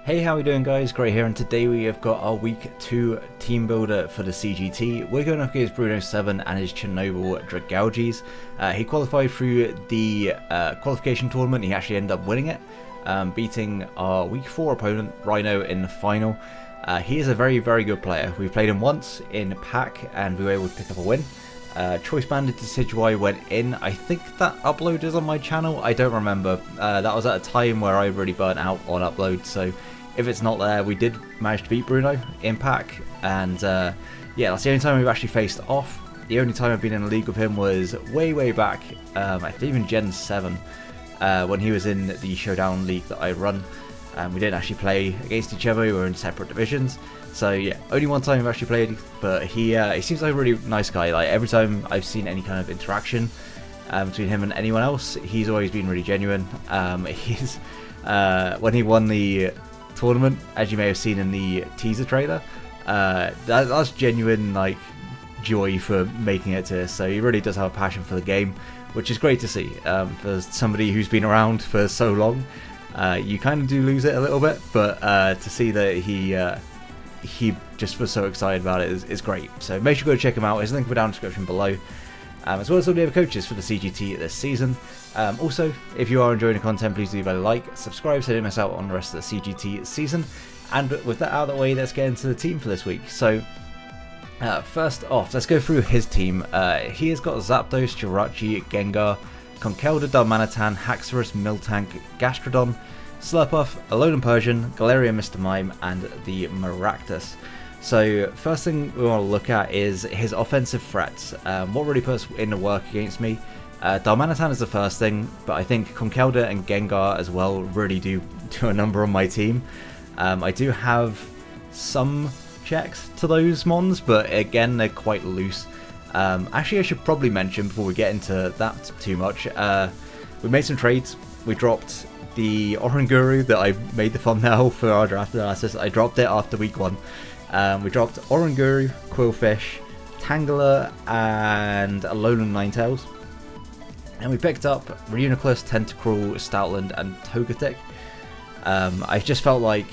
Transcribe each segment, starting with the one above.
Hey, how are we doing, guys? Great here, and today we have got our week 2 team builder for the CGT. We're going up against Bruno7 and his Chernobyl Dragalges. He qualified through the qualification tournament. He actually ended up winning it, beating our week 4 opponent, Rhino, in the final. He is a very, very good player. We played him once in pack and we were able to pick up a win. Choice Banded Decidueye went in. I think that upload is on my channel. I don't remember. That was at a time where I really burnt out on upload, so if it's not there, we did manage to beat Bruno in pack, and yeah, that's the only time we've actually faced off. The only time I've been in a league with him was way back, I think in Gen 7, when he was in the Showdown League that I run. We didn't actually play against each other, we were in separate divisions. So yeah, only one time we've actually played, but he seems like a really nice guy. Like, every time I've seen any kind of interaction between him and anyone else, he's always been really genuine. He's when he won the tournament, as you may have seen in the teaser trailer, that's genuine, like, joy for making it to us. So he really does have a passion for the game, which is great to see. For somebody who's been around for so long, you kind of do lose it a little bit, but to see that he just was so excited about it is great. So make sure you go check him out. There's a link down in the description below, as well as all the other coaches for the CGT this season. Also, if you are enjoying the content, please do leave a like, subscribe so you don't miss out on the rest of the CGT season. And with that out of the way, let's get into the team for this week. So first off, let's go through his team. He has got Zapdos, Jirachi, Gengar, Conkeldurr, Darmanitan, Haxorus, Miltank, Gastrodon, Slurpuff, Alolan Persian, Galarian Mr. Mime, and the Maractus. So first thing we want to look at is his offensive threats. What really puts in the work against me? Darmanitan is the first thing, but I think Conkeldurr and Gengar as well really do a number on my team. I do have some checks to those mons, but again, they're quite loose. Actually, I should probably mention before we get into that too much, we made some trades. We dropped the Oranguru that I made the thumbnail for our draft analysis. I dropped it after week 1. We dropped Oranguru, Quillfish, Tangela, and Alolan Ninetales. And we picked up Reuniclus, Tentacruel, Stoutland, and Togetic. I just felt like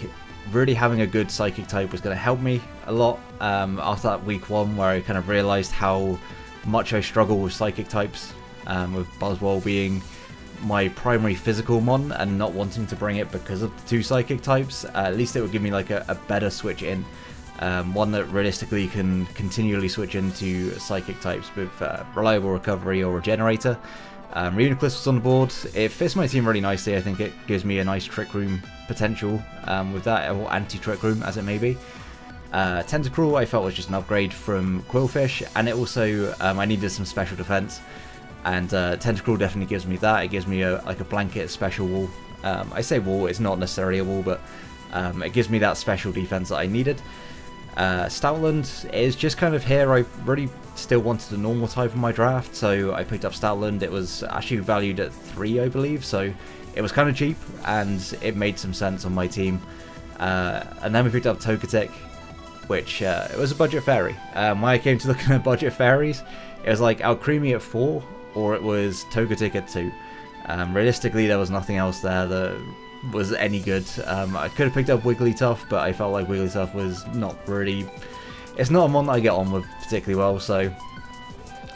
really having a good Psychic type was going to help me a lot after that week 1, where I kind of realised how much I struggle with Psychic types, with Buzzwole being my primary physical mon and not wanting to bring it because of the 2 Psychic types. At least it would give me like a better switch in. One that realistically can continually switch into Psychic types with reliable recovery or regenerator. Reuniclus was on the board. It fits my team really nicely. I think it gives me a nice Trick Room potential with that, or anti-Trick Room as it may be. Tentacruel I felt was just an upgrade from Quillfish, and it also, I needed some special defense, and Tentacruel definitely gives me that. It gives me like a blanket special wall. I say wall, it's not necessarily a wall, but it gives me that special defense that I needed. Stoutland is just kind of here. I really still wanted a normal type in my draft, so I picked up Stoutland. It was actually valued at 3, I believe, so it was kind of cheap and it made some sense on my team. And then we picked up Togetic, which it was a budget fairy. When I came to looking at budget fairies, it was like Alcremie at 4 or it was Togetic at 2. Realistically, there was nothing else there that was any good. I could have picked up Wigglytuff, but I felt like Wigglytuff was not really... It's not a mon that I get on with particularly well, so...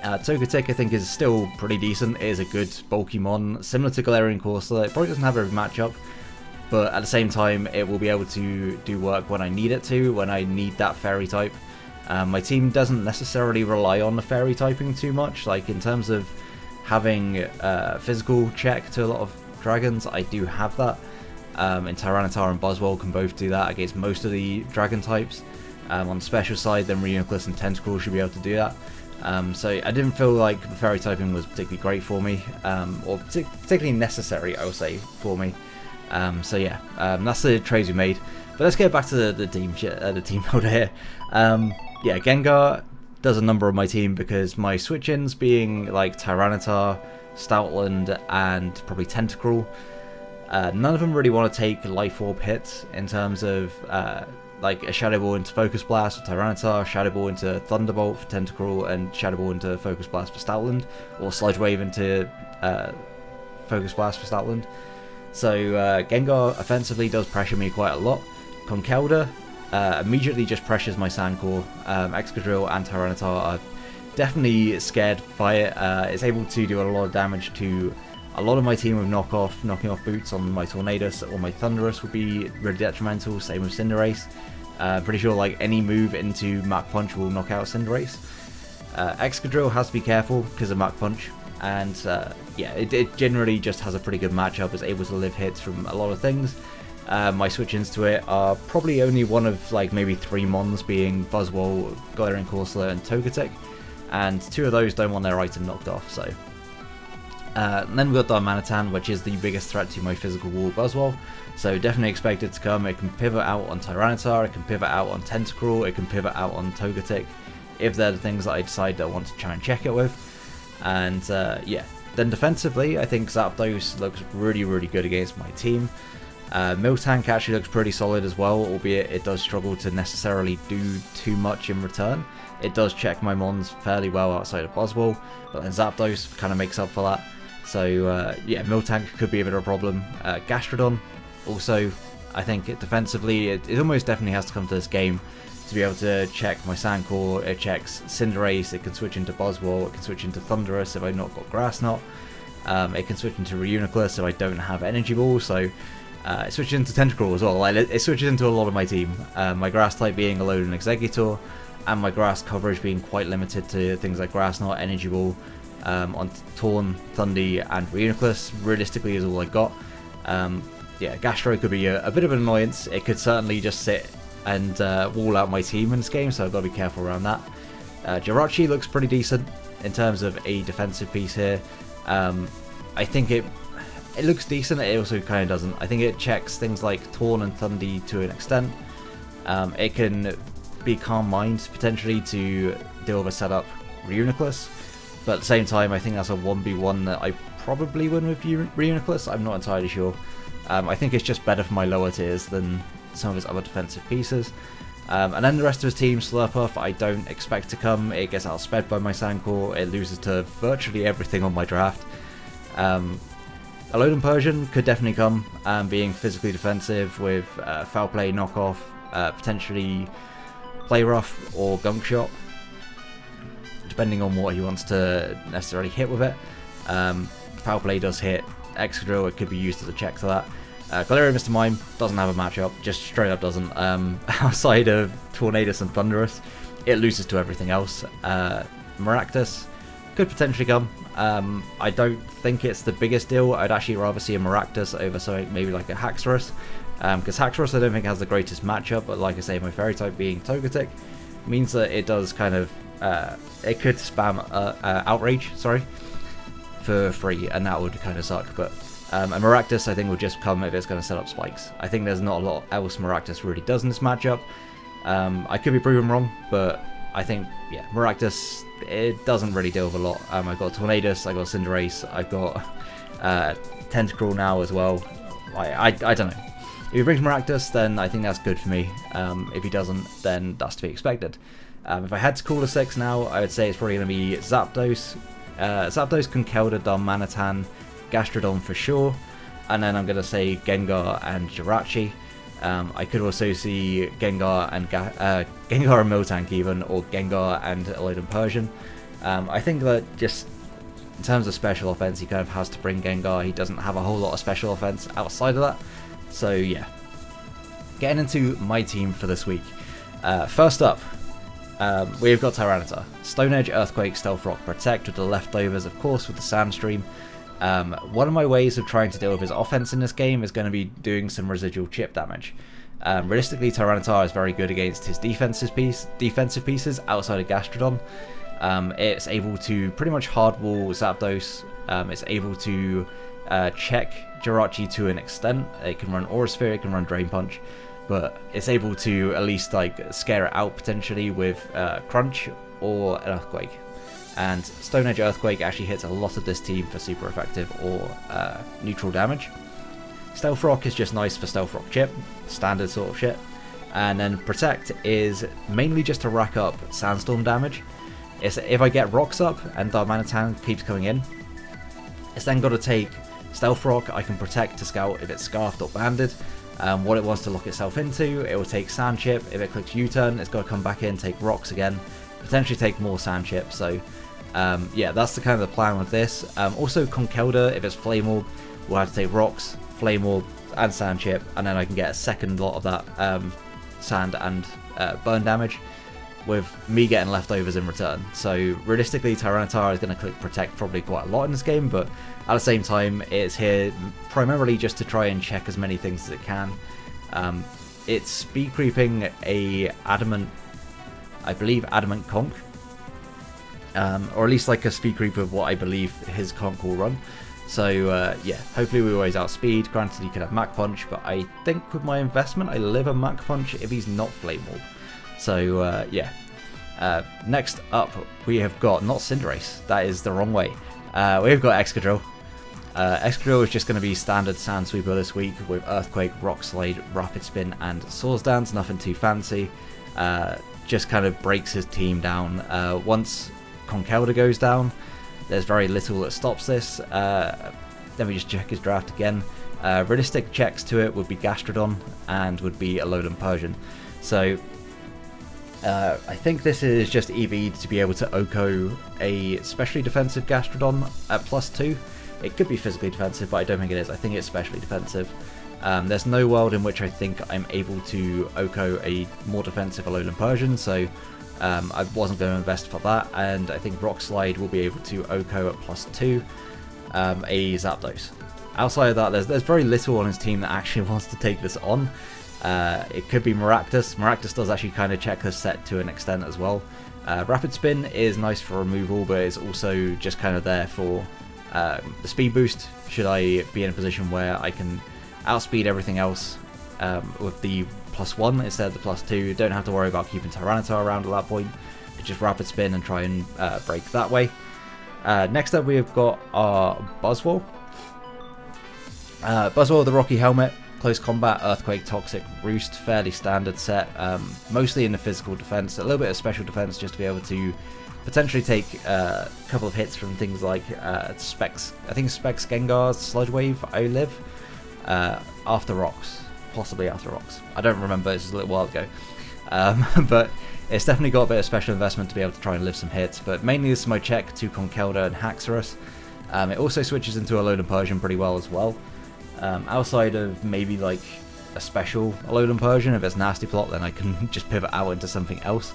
Togetic I think is still pretty decent. It is a good bulky mon, similar to Galarian Corsola. It probably doesn't have a matchup, but at the same time it will be able to do work when I need it to, when I need that fairy type. My team doesn't necessarily rely on the fairy typing too much, like in terms of having physical check to a lot of dragons. I do have that. And Tyranitar and Buzzwole can both do that against most of the dragon types. On the special side, then Reuniclus and Tentacruel should be able to do that. So I didn't feel like the fairy typing was particularly great for me, or particularly necessary, I would say, for me. So yeah, that's the trades we made. But let's get back to the team builder here. Yeah, Gengar does a number on my team because my switch-ins being like Tyranitar, Stoutland, and probably Tentacruel. None of them really want to take Life Orb hits in terms of like a Shadow Ball into Focus Blast for Tyranitar, Shadow Ball into Thunderbolt for Tentacruel, and Shadow Ball into Focus Blast for Stoutland, or Sludge Wave into Focus Blast for Stoutland. So Gengar offensively does pressure me quite a lot. Conkeldurr immediately just pressures my Sandcore. Exodrille and Tyranitar are definitely scared by it. It's able to do a lot of damage to a lot of my team with knocking off boots on my Tornadus or my Thunderous would be really detrimental. Same with Cinderace. Pretty sure like any move into Mach Punch will knock out Cinderace. Excadrill has to be careful because of Mach Punch, and yeah, it generally just has a pretty good matchup. It's able to live hits from a lot of things. My switch-ins to it are probably only one of like maybe 3 mons, being Buzzwole, Galarian Corsola, and Togetic, and 2 of those don't want their item knocked off. So, and then we've got Darmanitan, which is the biggest threat to my physical wall Buzzwole. So definitely expect it to come. It can pivot out on Tyranitar, it can pivot out on Tentacruel, it can pivot out on Togetic, if they're the things that I decide I want to try and check it with. And yeah, then defensively, I think Zapdos looks really, really good against my team. Miltank actually looks pretty solid as well, albeit it does struggle to necessarily do too much in return. It does check my mons fairly well outside of Buzzwole, but then Zapdos kind of makes up for that. So yeah, Miltank could be a bit of a problem. Gastrodon also, I think defensively, it almost definitely has to come to this game to be able to check my Sandcore. It checks Cinderace, it can switch into Buzzwole, it can switch into Thunderous if I've not got Grass Knot. It can switch into Reuniclus if I don't have Energy Ball, so it switches into Tentacruel as well. Like, it switches into a lot of my team. My Grass type being a load and Exeggutor, and my Grass coverage being quite limited to things like Grass Knot, Energy Ball, on Torn, Thundy, and Reuniclus, realistically is all I got. Yeah, Gastro could be a bit of an annoyance. It could certainly just sit and wall out my team in this game, so I've got to be careful around that. Jirachi looks pretty decent in terms of a defensive piece here. I think it looks decent, it also kind of doesn't. I think it checks things like Torn and Thundy to an extent. It can be Calm Mind potentially to deal with a setup Reuniclus, but at the same time I think that's a 1v1 that I probably win with Reuniclus. I'm not entirely sure. I think it's just better for my lower tiers than some of his other defensive pieces. And then the rest of his team, Slurpuff, I don't expect to come. It gets outsped by my Sandcore, it loses to virtually everything on my draft. Alolan Persian could definitely come, being physically defensive with Foul Play, Knockoff, potentially Play Rough or Gunk Shot, depending on what he wants to necessarily hit with it. Foul Play does hit Excadrill, it could be used as a check to that. Galarian Mr. Mime doesn't have a matchup, just straight up doesn't. Outside of Tornadus and Thunderous, it loses to everything else. Maractus could potentially come. I don't think it's the biggest deal. I'd actually rather see a Maractus over something maybe like a Haxorus, because Haxorus I don't think has the greatest matchup, but like I say, my fairy type being Togetic means that it does kind of, it could spam Outrage, for free, and that would kind of suck. But a Maractus I think will just come if it's going to set up spikes. I think there's not a lot else Maractus really does in this matchup. I could be proven wrong, but I think, yeah, Maractus, it doesn't really deal with a lot. I've got Tornadus, I've got Cinderace, I've got Tentacruel now as well. I don't know. If he brings Maractus, then I think that's good for me. If he doesn't, then that's to be expected. If I had to call a 6 now, I would say it's probably going to be Zapdos. Zapdos, Conkeldurr, Darmanitan, Gastrodon for sure, and then I'm going to say Gengar and Jirachi. I could also see Gengar and Miltank even, or Gengar and Alolan Persian. I think that just in terms of special offense, he kind of has to bring Gengar. He doesn't have a whole lot of special offense outside of that. So yeah, getting into my team for this week. First up, we've got Tyranitar. Stone Edge, Earthquake, Stealth Rock, Protect with the leftovers, of course, with the Sandstream. One of my ways of trying to deal with his offense in this game is going to be doing some residual chip damage. Realistically, Tyranitar is very good against his defensive pieces outside of Gastrodon. It's able to pretty much hardwall Zapdos. It's able to check Jirachi to an extent. It can run Aura Sphere, it can run Drain Punch, but it's able to at least like scare it out potentially with Crunch or an Earthquake. And Stone Edge Earthquake actually hits a lot of this team for super effective or neutral damage. Stealth Rock is just nice for Stealth Rock chip, standard sort of shit. And then Protect is mainly just to rack up Sandstorm damage. If I get Rocks up and Darmanitan keeps coming in, it's then got to take Stealth Rock, I can protect to scout if it's scarfed or banded. What it wants to lock itself into, it will take Sand Chip. If it clicks U-turn, it's got to come back in, take Rocks again, potentially take more Sand Chip. So yeah, that's the kind of the plan with this. Also Conkeldurr, if it's Flame Orb, we'll have to take Rocks, Flame Orb, and Sand Chip, and then I can get a second lot of that sand and burn damage, with me getting leftovers in return. So realistically, Tyranitar is going to click Protect probably quite a lot in this game, but at the same time, it's here primarily just to try and check as many things as it can. It's speed creeping a Adamant, I believe Adamant Conch, or at least like a speed creep of what I believe his Conch will run. So yeah, hopefully we always outspeed. Granted, he could have Mach Punch, but I think with my investment, I live a Mach Punch if he's not Flame Orb. So yeah. Next up, we have got not Cinderace. That is the wrong way. We've got Exodrille. Exodrille is just going to be standard Sand Sweeper this week with Earthquake, Rock Slide, Rapid Spin, and Swords Dance. Nothing too fancy. Just kind of breaks his team down. Once Conkeldurr goes down, there's very little that stops this. Then we just check his draft again. Realistic checks to it would be Gastrodon and would be Alolan Persian. So I think this is just EV'd to be able to OHKO a specially defensive Gastrodon at +2. It could be physically defensive, but I don't think it is. I think it's specially defensive. There's no world in which I think I'm able to OHKO a more defensive Alolan Persian, so I wasn't going to invest for that, and I think Rock Slide will be able to OHKO at +2 a Zapdos. Outside of that, there's very little on his team that actually wants to take this on. It could be Maractus. Maractus does actually kind of check the set to an extent as well. Rapid Spin is nice for removal, but it's also just kind of there for the speed boost, should I be in a position where I can outspeed everything else with the +1 instead of the +2. Don't have to worry about keeping Tyranitar around at that point. Could just Rapid Spin and try and break that way. Next up, we've got our Buzzwole. Buzzwole with the Rocky Helmet. Close Combat, Earthquake, Toxic, Roost, fairly standard set, mostly in the physical defense, a little bit of special defense just to be able to potentially take a couple of hits from things like Specs, I think Specs, Gengar's, Sludge Wave, Olive, after Rocks, possibly after Rocks. I don't remember, this was a little while ago, but it's definitely got a bit of special investment to be able to try and live some hits, but mainly this is my check to Conkeldurr and Haxorus. It also switches into Alolan Persian pretty well as well. Outside of maybe like a special Alolan Persian, if it's Nasty Plot, then I can just pivot out into something else.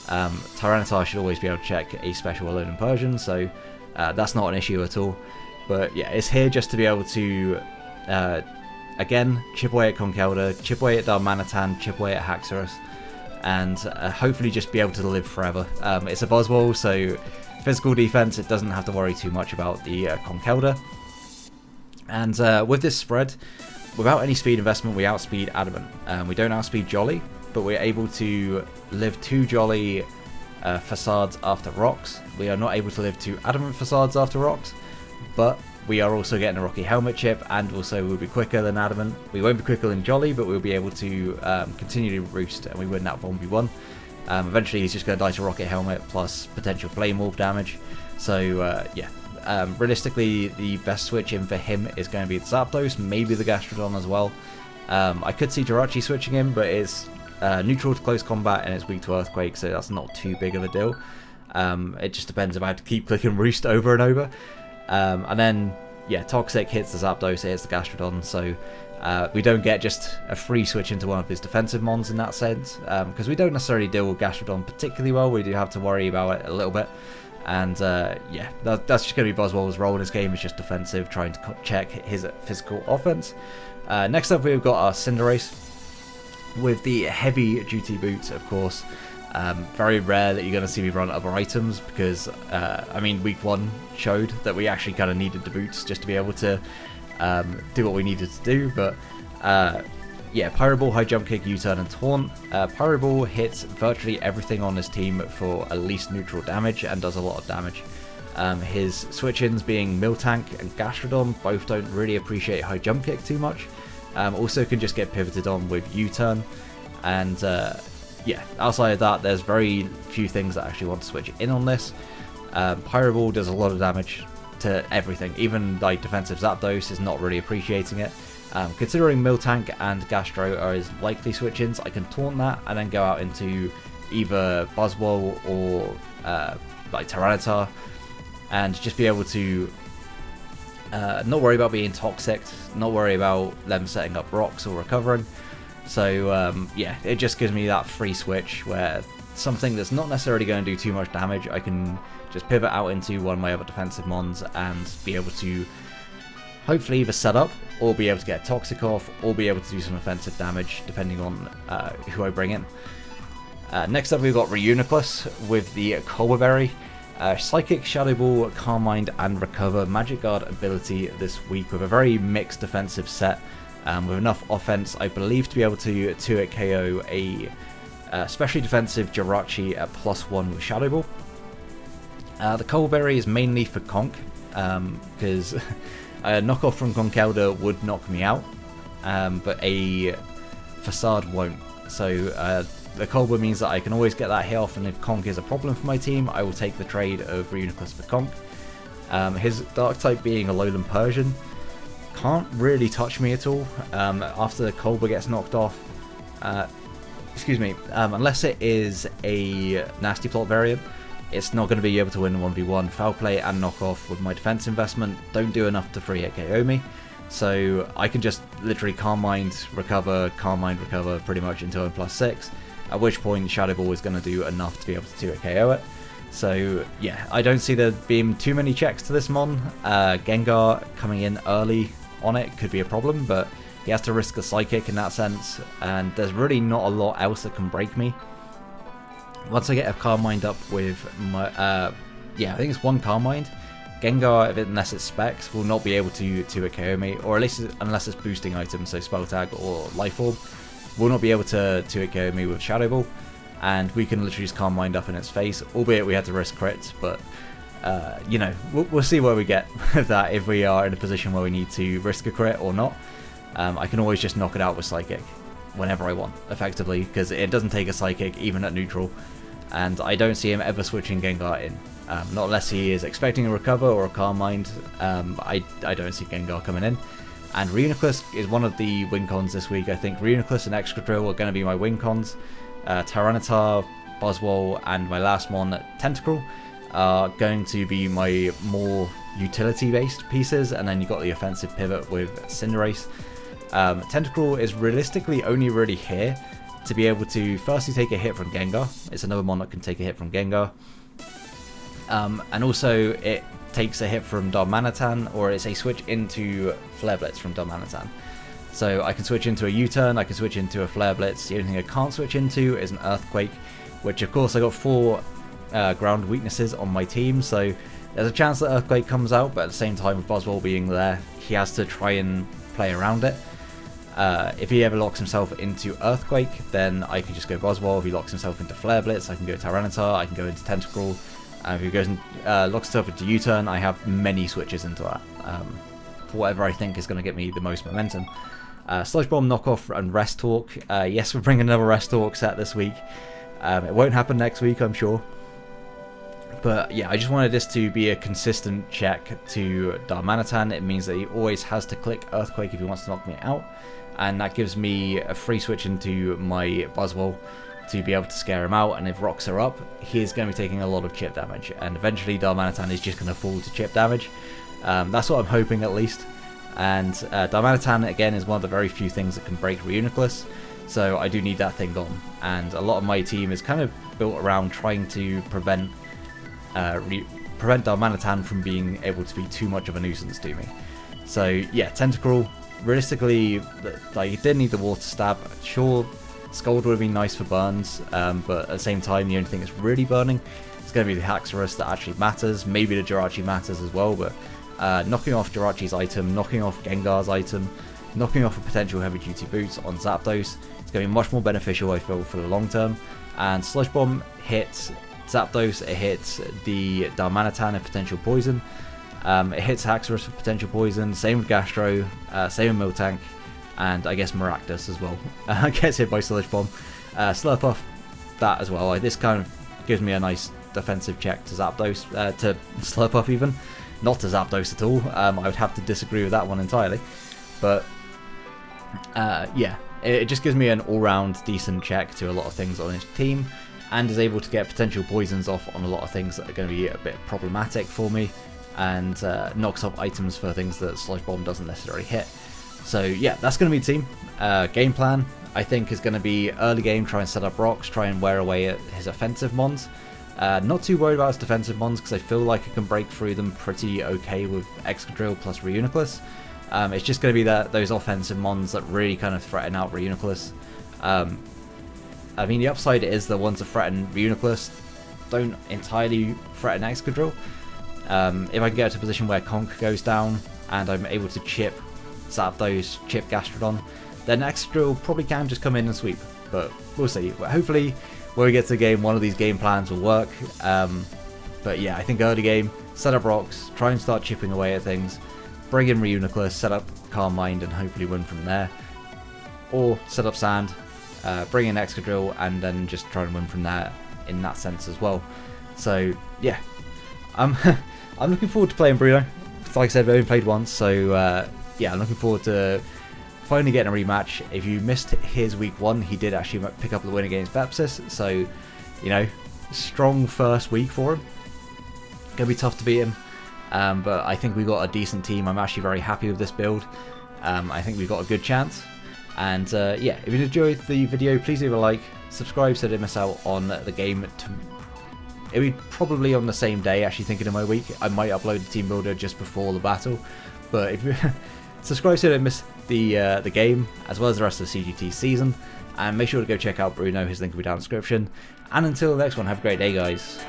Tyranitar should always be able to check a special Alolan Persian, so that's not an issue at all. But yeah, it's here just to be able to, again, chip away at Conkeldurr, chip away at Darmanitan, chip away at Haxorus, and hopefully just be able to live forever. It's a Buzzwole, so physical defense, it doesn't have to worry too much about the Conkeldurr. And with this spread, without any speed investment, we outspeed Adamant. We don't outspeed Jolly, but we're able to live 2 Jolly Facades after Rocks. We are not able to live 2 Adamant Facades after Rocks, but we are also getting a Rocky Helmet chip, and also we'll be quicker than Adamant. We won't be quicker than Jolly, but we'll be able to continue to Roost, and we win that 1v1. Eventually he's just going to die to Rocket Helmet, plus potential Flame Wolf damage. So yeah. Realistically, the best switch in for him is going to be the Zapdos, maybe the Gastrodon as well. I could see Jirachi switching in, but it's neutral to close combat and it's weak to Earthquake, so that's not too big of a deal. It just depends if I have to keep clicking Roost over and over. And then, yeah, Toxic hits the Zapdos, it hits the Gastrodon, so we don't get just a free switch into one of his defensive mons in that sense, because we don't necessarily deal with Gastrodon particularly well. We do have to worry about it a little bit. And yeah, that's just going to be Buzzwole's role in this game, is just defensive, trying to check his physical offense. Next up, we've got our Cinderace with the heavy duty boots, of course. Very rare that you're going to see me run other items, because, I mean, week 1 showed that we actually kind of needed the boots just to be able to do what we needed to do, but yeah, Pyro Ball, High Jump Kick, U-Turn, and Taunt. Pyro Ball hits virtually everything on his team for at least neutral damage and does a lot of damage. His switch-ins being Miltank and Gastrodon both don't really appreciate High Jump Kick too much. Also can just get pivoted on with U-Turn. And yeah, outside of that, there's very few things that actually want to switch in on this. Pyro Ball does a lot of damage. to everything. Even like defensive Zapdos is not really appreciating it. Considering Miltank and Gastro are his likely switch-ins, I can taunt that and then go out into either Buzzwole or like Tyranitar, and just be able to not worry about being toxic, not worry about them setting up rocks or recovering. So yeah, it just gives me that free switch where something that's not necessarily going to do too much damage, I can just pivot out into one of my other defensive mons and be able to hopefully either set up or be able to get Toxic off or be able to do some offensive damage depending on who I bring in. Next up we've got Reuniclus with the Colbur Berry. Psychic, Shadow Ball, Calm Mind and Recover Magic Guard ability this week with a very mixed defensive set, with enough offense I believe to be able to 2-hit KO a especially defensive Jirachi at +1 with Shadow Ball. The Colbur Berry is mainly for Conk, because a knockoff from Conkeldurr would knock me out, but a Facade won't. So the Colbur means that I can always get that hit off, and if Conk is a problem for my team, I will take the trade of Reuniclus for Conk. His Dark type being a Lowland Persian can't really touch me at all after the Colbur gets knocked off. Excuse me, unless it is a Nasty Plot variant, it's not going to be able to win a 1v1. Foul Play and Knockoff with my defense investment don't do enough to 3-hit KO me, so I can just literally Calm Mind, Recover pretty much until I'm +6, at which point Shadow Ball is going to do enough to be able to 2-hit KO it. So yeah, I don't see there being too many checks to this mon. Gengar coming in early on it could be a problem, but he has to risk a Psychic in that sense, and there's really not a lot else that can break me. Once I get a Calm Mind up with my, yeah, I think it's one Calm Mind, Gengar, unless it's Specs, will not be able to 2-hit KO me, or at least unless it's boosting items, so Spell Tag or Life Orb, will not be able to 2-hit KO me with Shadow Ball, and we can literally just Calm Mind up in its face, albeit we had to risk crits, but you know, we'll see where we get with that, if we are in a position where we need to risk a crit or not. I can always just knock it out with Psychic whenever I want, effectively, because it doesn't take a Psychic even at neutral, and I don't see him ever switching Gengar in, not unless he is expecting a Recover or a Calm Mind. I don't see Gengar coming in. And Reuniclus is one of the win cons this week. I think Reuniclus and Exodrille are going to be my win cons. Tyranitar, Buzzwole, and my last one, Tentacruel, are going to be my more utility-based pieces, and then you've got the offensive pivot with Cinderace. Tentacruel is realistically only really here to be able to firstly take a hit from Gengar. It's another mon that can take a hit from Gengar. And also it takes a hit from Darmanitan, or it's a switch into Flare Blitz from Darmanitan. So I can switch into a U-turn, I can switch into a Flare Blitz. The only thing I can't switch into is an Earthquake, which of course I got 4 ground weaknesses on my team, so there's a chance that Earthquake comes out, but at the same time with Buzzwole being there, he has to try and play around it. If he ever locks himself into Earthquake, then I can just go Buzzwole. If he locks himself into Flare Blitz, I can go Tyranitar, I can go into Tentacruel. If he goes and locks himself into U-turn, I have many switches into that, for whatever I think is going to get me the most momentum. Sludge Bomb, Knockoff, and Rest Talk. Yes, we're bringing another Rest Talk set this week. It won't happen next week, I'm sure. But yeah, I just wanted this to be a consistent check to Darmanitan. It means that he always has to click Earthquake if he wants to knock me out, and that gives me a free switch into my Buzzwole to be able to scare him out, and if rocks are up, he is going to be taking a lot of chip damage, and eventually Darmanitan is just going to fall to chip damage. That's what I'm hoping, at least. And Darmanitan, again, is one of the very few things that can break Reuniclus, so I do need that thing gone, and a lot of my team is kind of built around trying to prevent Darmanitan from being able to be too much of a nuisance to me. So yeah, Tentacruel, realistically, like, he did need the Water Stab. Sure, Scald would have been nice for burns, but at the same time, the only thing that's really burning is going to be the Haxorus that actually matters. Maybe the Jirachi matters as well, but knocking off Jirachi's item, knocking off Gengar's item, knocking off a potential heavy duty boots on Zapdos is going to be much more beneficial, I feel, for the long term. And Sludge Bomb hits Zapdos, it hits the Darmanitan of potential poison, it hits Haxorus for potential poison, same with Gastro, same with Miltank, and I guess Maractus as well gets hit by Sludge Bomb. Slurpuff, that as well. This kind of gives me a nice defensive check to Zapdos, to Slurpuff even. not to Zapdos at all. I would have to disagree with that one entirely. But yeah, it just gives me an all-round decent check to a lot of things on his team, and is able to get potential poisons off on a lot of things that are going to be a bit problematic for me, and knocks off items for things that Sludge Bomb doesn't necessarily hit. So yeah, that's going to be the team. Game plan, I think, is going to be early game, try and set up rocks, try and wear away at his offensive mons. Not too worried about his defensive mons, because I feel like I can break through them pretty okay with Exodrille plus Reuniclus. It's just going to be those offensive mons that really kind of threaten out Reuniclus. I mean, the upside is the ones that threaten Reuniclus don't entirely threaten Exodrille. If I can get to a position where Conk goes down and I'm able to chip Zapdos, chip Gastrodon, then Exodrille probably can just come in and sweep. But we'll see. Hopefully, when we get to the game, one of these game plans will work. But yeah, I think early game, set up rocks, try and start chipping away at things, bring in Reuniclus, set up Calm Mind, and hopefully win from there. Or set up Sand, bring in Exodrille, and then just try and win from there in that sense as well. So yeah, I'm looking forward to playing Bruno. Like I said, we've only played once, so yeah, I'm looking forward to finally getting a rematch. If you missed his week 1, he did actually pick up the win against Vepsis, so you know, strong first week for him. Gonna be tough to beat him, but I think we got a decent team. I'm actually very happy with this build. I think we've got a good chance. And yeah, if you enjoyed the video, please leave a like, subscribe so you don't miss out on the game. It'll be probably on the same day, actually thinking of my week. I might upload the team builder just before the battle, but if you subscribe so you don't miss the game, as well as the rest of the CGT season, and make sure to go check out Bruno, his link will be down in the description. And until the next one, have a great day, guys.